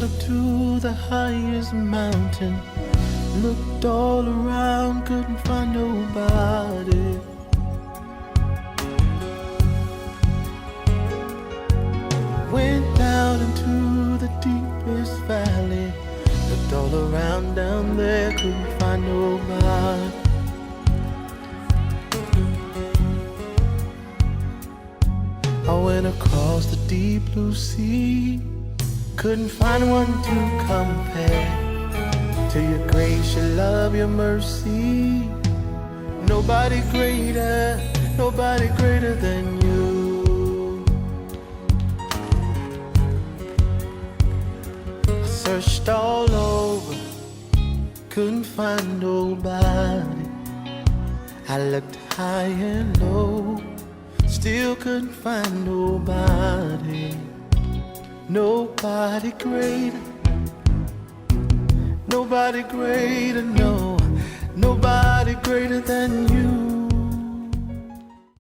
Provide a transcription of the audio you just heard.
up to the highest mountain. Looked all around, couldn't find nobody. Went down into the deepest valley. Looked all around down there, couldn't find nobody. I went across the deep blue sea. Couldn't find one to compare to your grace, your love, your mercy. Nobody greater than you. I searched all over, couldn't find nobody. I looked high and low, still couldn't find nobody. Nobody greater, no, nobody greater than you.